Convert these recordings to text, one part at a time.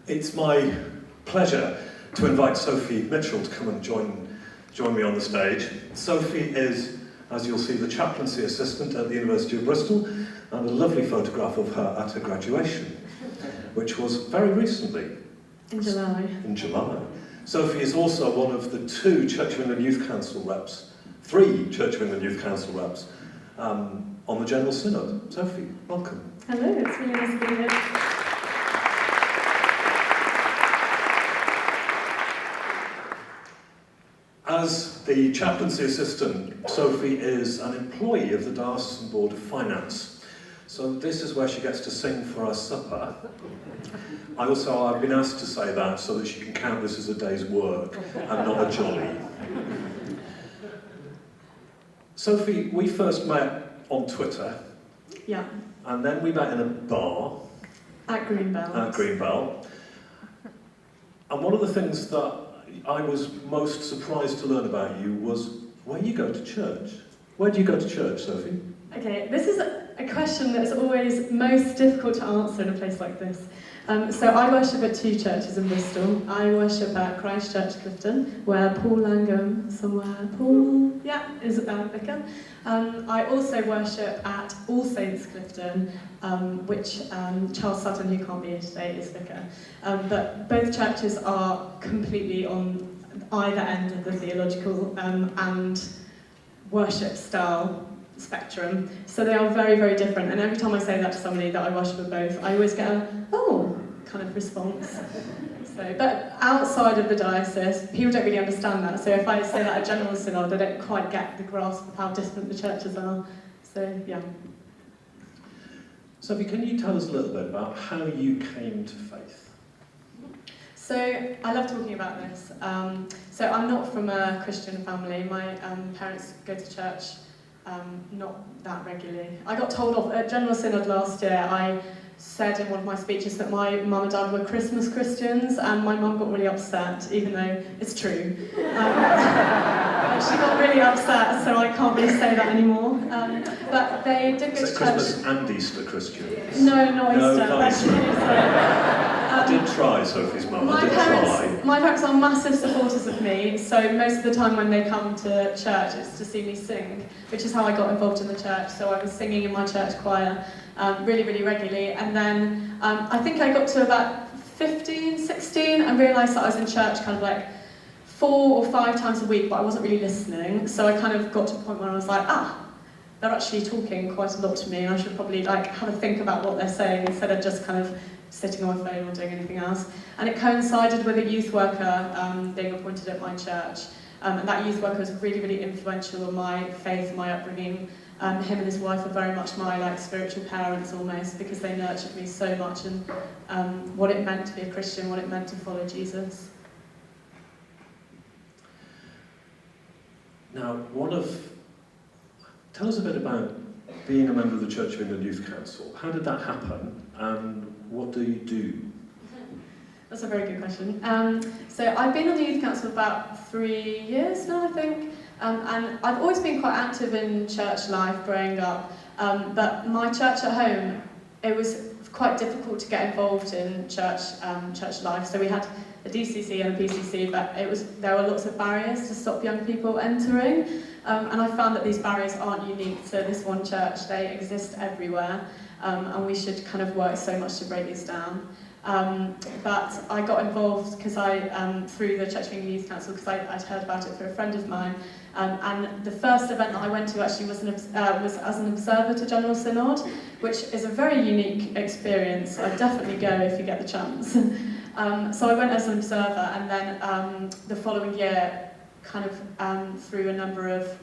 It's my pleasure to invite Sophie Mitchell to come and join me on the stage. Sophie is, as you'll see, the chaplaincy assistant at the University of Bristol, and a lovely photograph of her at her graduation, which was very recently. In July. In July. Sophie is also one of the 2 Church of England Youth Council reps, 3 Church of England Youth Council reps, on the General Synod. Sophie, welcome. Hello, it's really nice to be here. As the chaplaincy assistant, Sophie is an employee of the Diocesan Board of Finance. So this is where she gets to sing for our supper. I've been asked to say that so that she can count this as a day's work and not a jolly. Sophie, we first met on Twitter. Yeah. And then we met in a bar. At Greenbelt. At Greenbelt. And one of the things that I was most surprised to learn about you was where you go to church. Where do you go to church, Sophie? Okay, this is a question that is always most difficult to answer in a place like this. So I worship at 2 churches in Bristol. I worship at Christ Church Clifton, where Paul Langham, is vicar. I also worship at All Saints Clifton, which Charles Sutton, who can't be here today, is vicar. But both churches are completely on either end of the theological and worship style spectrum. So they are very, very different. And every time I say that to somebody that I worship at both, I always get a, oh, kind of response. But outside of the diocese, people don't really understand that. So if I say that at General Synod, they don't quite get the grasp of how different the churches are. So, yeah. Sophie, can you tell us a little bit about how you came to faith? So, I love talking about this. So I'm not from a Christian family. My parents go to church not that regularly. I got told off at General Synod last year. I said in one of my speeches that my mum and dad were Christmas Christians, and my mum got really upset, even though it's true. She got really upset, so I can't really say that anymore. But they did go to church. Christmas and Easter Christians? No, not Easter. No, not Easter. I did try, Sophie's mum. I did try. My parents are massive supporters of me, so most of the time when they come to church, it's to see me sing, which is how I got involved in the church. So I was singing in my church choir really, really regularly. And then I think I got to about 15, 16 and realised that I was in church kind of like 4 or 5 times a week, but I wasn't really listening. So I kind of got to a point where I was like, they're actually talking quite a lot to me, and I should probably have a think about what they're saying instead of just kind of sitting on my phone or doing anything else. And it coincided with a youth worker being appointed at my church. And that youth worker was really, really influential on my faith, my upbringing. Him and his wife are very much my spiritual parents almost, because they nurtured me so much and what it meant to be a Christian, what it meant to follow Jesus. Now, tell us a bit about being a member of the Church of England Youth Council. How did that happen, and what do you do? That's a very good question. So I've been on the Youth Council about 3 years now, I think. And I've always been quite active in church life growing up, but my church at home, it was quite difficult to get involved in church life. So we had a DCC and a PCC, but there were lots of barriers to stop young people entering. And I found that these barriers aren't unique to this one church, they exist everywhere, and we should kind of work so much to break these down. But I got involved through the Church of England Youth Council because I'd heard about it through a friend of mine. And the first event that I went to actually was as an observer to General Synod, which is a very unique experience. I'd definitely go if you get the chance. So I went as an observer, and then the following year, through a number of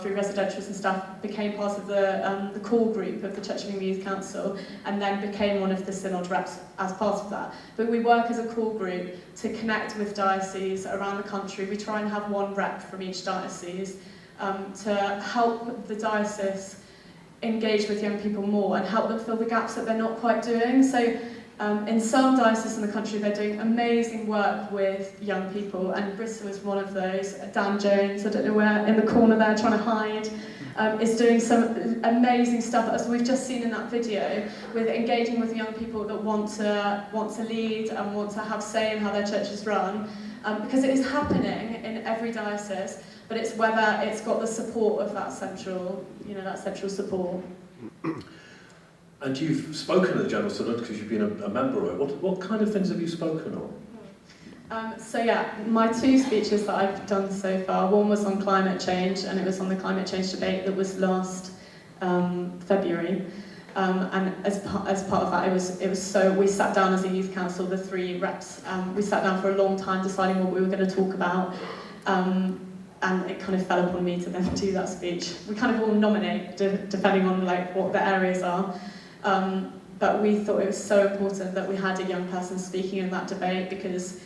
through residentials and stuff, became part of the core group of the Church of England Youth Council, and then became one of the Synod reps as part of that. But we work as a core group to connect with dioceses around the country. We try and have one rep from each diocese to help the diocese engage with young people more and help them fill the gaps that they're not quite doing. So in some dioceses in the country, they're doing amazing work with young people, and Bristol is one of those. Dan Jones, I don't know where, in the corner there trying to hide. is doing some amazing stuff, as we've just seen in that video, with engaging with young people that want to lead and want to have say in how their church is run, because it is happening in every diocese, but it's whether it's got the support of that central support. And you've spoken at the General Synod because you've been a member of it. What kind of things have you spoken on? So yeah, my 2 speeches that I've done so far, one was on climate change, and it was on the climate change debate that was last February. And as part of that, we sat down as a youth council, the 3 reps. We sat down for a long time deciding what we were going to talk about. And it kind of fell upon me to then do that speech. We kind of all nominate, depending on what the areas are. But we thought it was so important that we had a young person speaking in that debate, because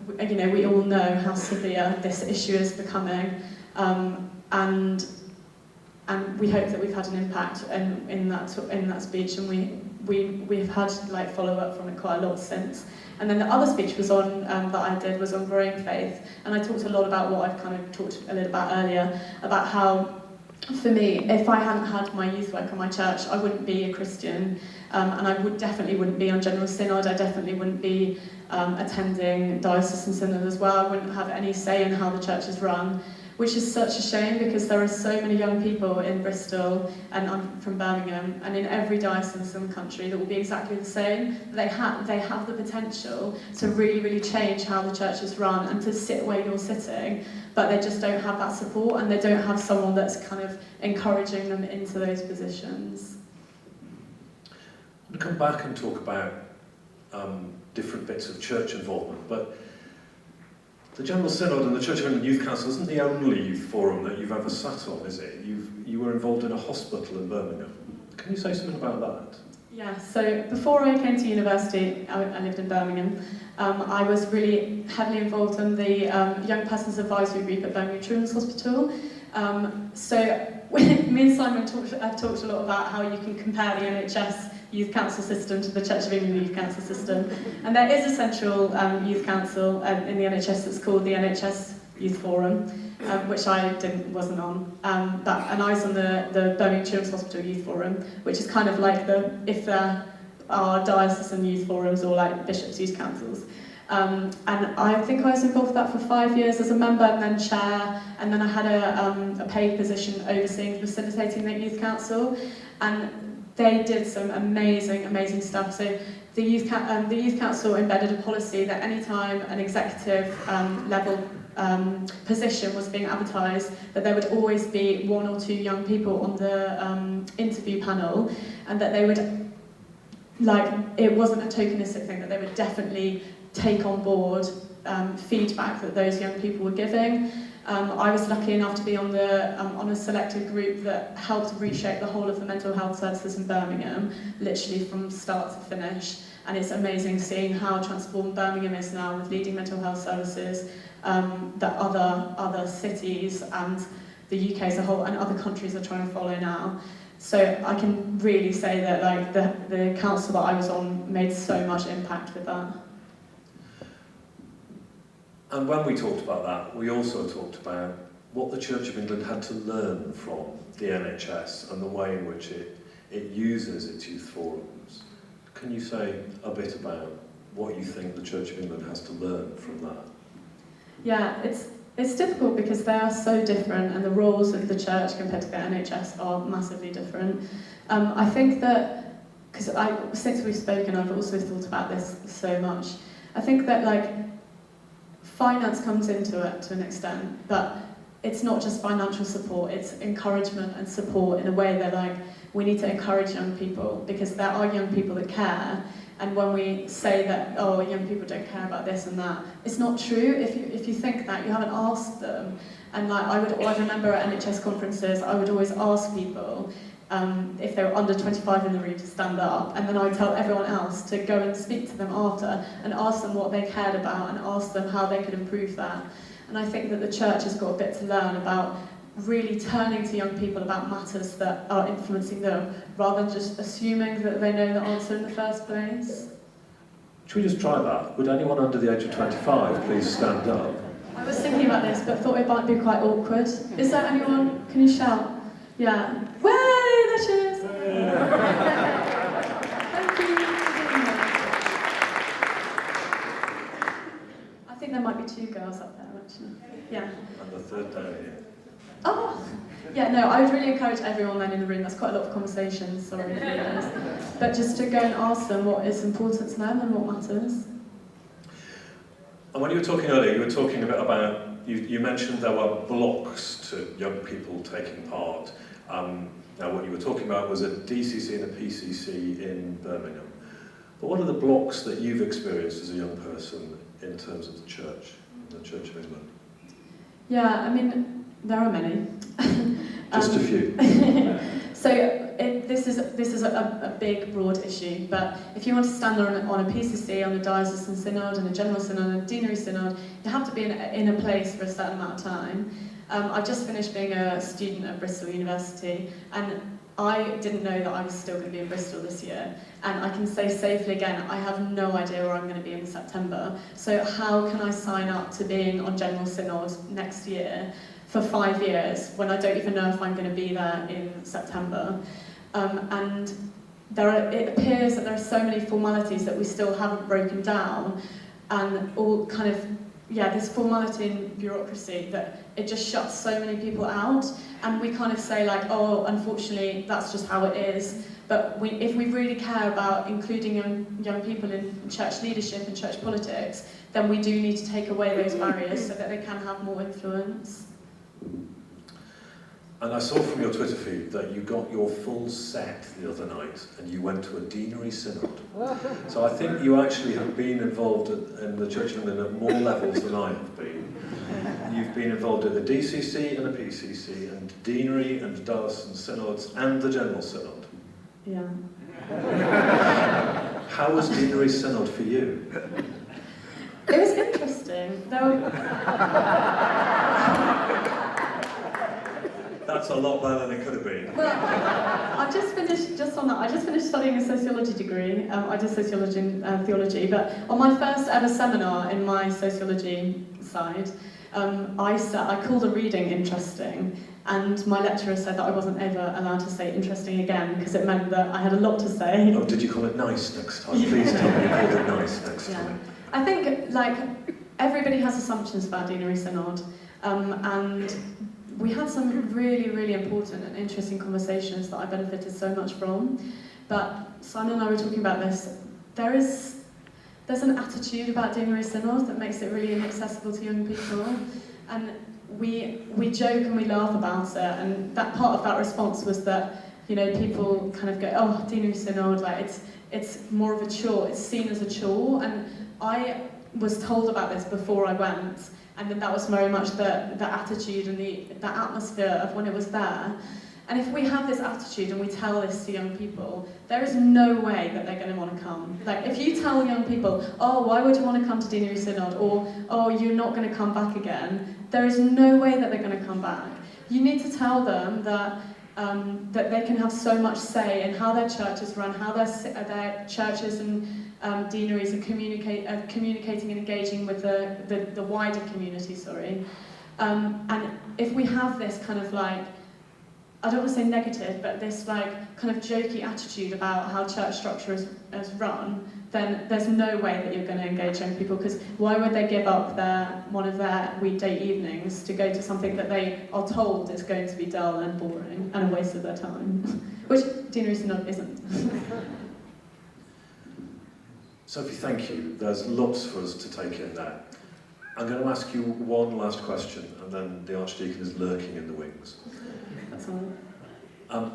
we all know how severe this issue is becoming, and we hope that we've had an impact in that speech, and we've had follow up from it quite a lot since. And then the other speech was on that I did was on growing faith, and I talked a lot about what I've kind of talked a little about earlier, about how, for me, if I hadn't had my youth work in my church, I wouldn't be a Christian, and I definitely wouldn't be on General Synod. I definitely wouldn't be attending diocesan synod as well. I wouldn't have any say in how the church is run, which is such a shame, because there are so many young people in Bristol, and I'm from Birmingham, and in every diocese in the country that will be exactly the same. They have the potential to really, really change how the church is run and to sit where you're sitting, but they just don't have that support, and they don't have someone that's kind of encouraging them into those positions. We'll come back and talk about different bits of church involvement, but the General Synod and the Church of England Youth Council isn't the only youth forum that you've ever sat on, is it? You were involved in a hospital in Birmingham. Can you say something about that? Yeah, so before I came to university, I lived in Birmingham. I was really heavily involved in the Young Persons Advisory Group at Birmingham Children's Hospital. So me and Simon have talked a lot about how you can compare the NHS Youth Council system to the Church of England Youth Council system. And there is a central youth council in the NHS that's called the NHS Youth Forum, which I wasn't on. And I was on the Birmingham Children's Hospital Youth Forum, which is kind of like if there are diocesan youth forums or bishops' youth councils. And I think I was involved with that for 5 years as a member and then chair, and then I had a paid position overseeing facilitating that youth council, and they did some amazing stuff. So the youth council embedded a policy that any time an executive level position was being advertised, that there would always be 1 or 2 young people on the interview panel, and that they would, it wasn't a tokenistic thing, that they would definitely take on board feedback that those young people were giving. I was lucky enough to be on a selected group that helped reshape the whole of the mental health services in Birmingham, literally from start to finish. And it's amazing seeing how transformed Birmingham is now with leading mental health services that other cities and the UK as a whole and other countries are trying to follow now. So I can really say that the council that I was on made so much impact with that. And when we talked about that, we also talked about what the Church of England had to learn from the NHS and the way in which it uses its youth forums. Can you say a bit about what you think the Church of England has to learn from that? Yeah, it's difficult because they are so different, and the roles of the church compared to the NHS are massively different. I think that, because since we've spoken, I've also thought about this so much. I think that finance comes into it to an extent, but it's not just financial support, it's encouragement and support in a way that we need to encourage young people, because there are young people that care, and when we say that, oh, young people don't care about this and that, it's not true. If you think that, you haven't asked them. And I remember at NHS conferences, I would always ask people if they were under 25 in the room to stand up, and then I would tell everyone else to go and speak to them after and ask them what they cared about and ask them how they could improve that. And I think that the church has got a bit to learn about really turning to young people about matters that are influencing them, rather than just assuming that they know the answer in the first place. Should we just try that? Would anyone under the age of 25 please stand up? I was thinking about this, but thought it might be quite awkward. Is there anyone? Can you shout? Yeah. Way, there she is! Thank you. I think there might be 2 girls up there, actually. Yeah. And the third down here. Oh! Yeah, no, I would really encourage everyone then in the room, that's quite a lot of conversations, sorry for this, but just to go and ask them what is important to them and what matters. And when you were talking earlier, you were talking a bit about, you mentioned there were blocks to young people taking part. Now what you were talking about was a DCC and a PCC in Birmingham. But what are the blocks that you've experienced as a young person in terms of the Church of England? Yeah, I mean, there are many. Just a few. So this is a big, broad issue, but if you want to stand on a PCC, on a diocesan synod, and a general synod, and a deanery synod, you have to be in a place for a certain amount of time. I've just finished being a student at Bristol University, and I didn't know that I was still going to be in Bristol this year, and I can say safely again, I have no idea where I'm going to be in September. So how can I sign up to being on General Synod next year for 5 years when I don't even know if I'm going to be there in September? And it appears that there are so many formalities that we still haven't broken down, and all kind of, this formality and bureaucracy that it just shuts so many people out, and we kind of say like, oh, unfortunately, that's just how it is. But if we really care about including young people in church leadership and church politics, then we do need to take away those barriers so that they can have more influence. And I saw from your Twitter feed that you got your full set the other night and you went to a Deanery synod. So I think you actually have been involved in the Church of England at more levels than I have been. You've been involved in the DCC and the PCC and Deanery and diocesan synods and the General Synod. Yeah. How was Deanery synod for you? It was interesting. That's a lot better than it could have been. Well, I just finished studying a sociology degree. I did sociology and theology, but on my first ever seminar in my sociology side, I called a reading interesting, and my lecturer said that I wasn't ever allowed to say interesting again because it meant that I had a lot to say. Oh, did you call it nice next time? Please tell me you called it nice next time. I think, everybody has assumptions about Deanery Synod, and we had some really, really important and interesting conversations that I benefited so much from. But Simon and I were talking about this. There's an attitude about Deanery Synod that makes it really inaccessible to young people, and we joke and we laugh about it. And that part of that response was that people kind of go, oh, Deanery Synod, it's more of a chore. It's seen as a chore, and I was told about this before I went. And then that was very much the attitude and the atmosphere of when it was there. And if we have this attitude and we tell this to young people, there is no way that they're going to want to come. If you tell young people, oh, why would you want to come to Deanery Synod? Or, oh, you're not going to come back again. There is no way that they're going to come back. You need to tell them that they can have so much say in how their churches run, how their churches and deaneries are communicating and engaging with the wider community, and if we have this kind of I don't want to say negative, but this kind of jokey attitude about how church structure is run, then there's no way that you're going to engage young people, because why would they give up one of their weekday evenings to go to something that they are told is going to be dull and boring and a waste of their time, which Deanery Synod isn't. Sophie, thank you. There's lots for us to take in there. I'm going to ask you one last question, and then the Archdeacon is lurking in the wings. That's all right.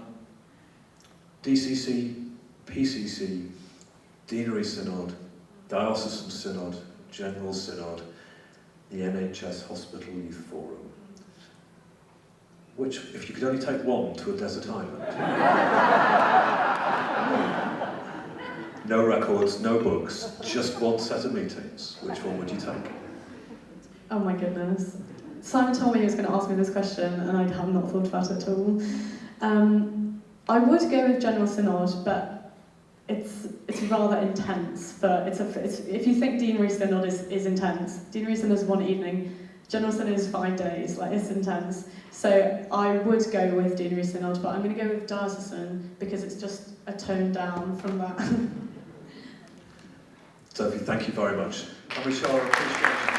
DCC, PCC, Deanery Synod, Diocesan Synod, General Synod, the NHS Hospital Youth Forum. Which, if you could only take one to a desert island. No records, no books, just one set of meetings. Which one would you take? Oh my goodness. Simon told me he was going to ask me this question, and I have not thought about it at all. I would go with General Synod, but it's rather intense. If you think Deanery Synod is intense, Deanery Synod is one evening, General Synod is 5 days, like it's intense. So I would go with Deanery Synod, but I'm going to go with Diocesan because it's just a tone down from that. Sophie, thank you very much. And we shall appreciate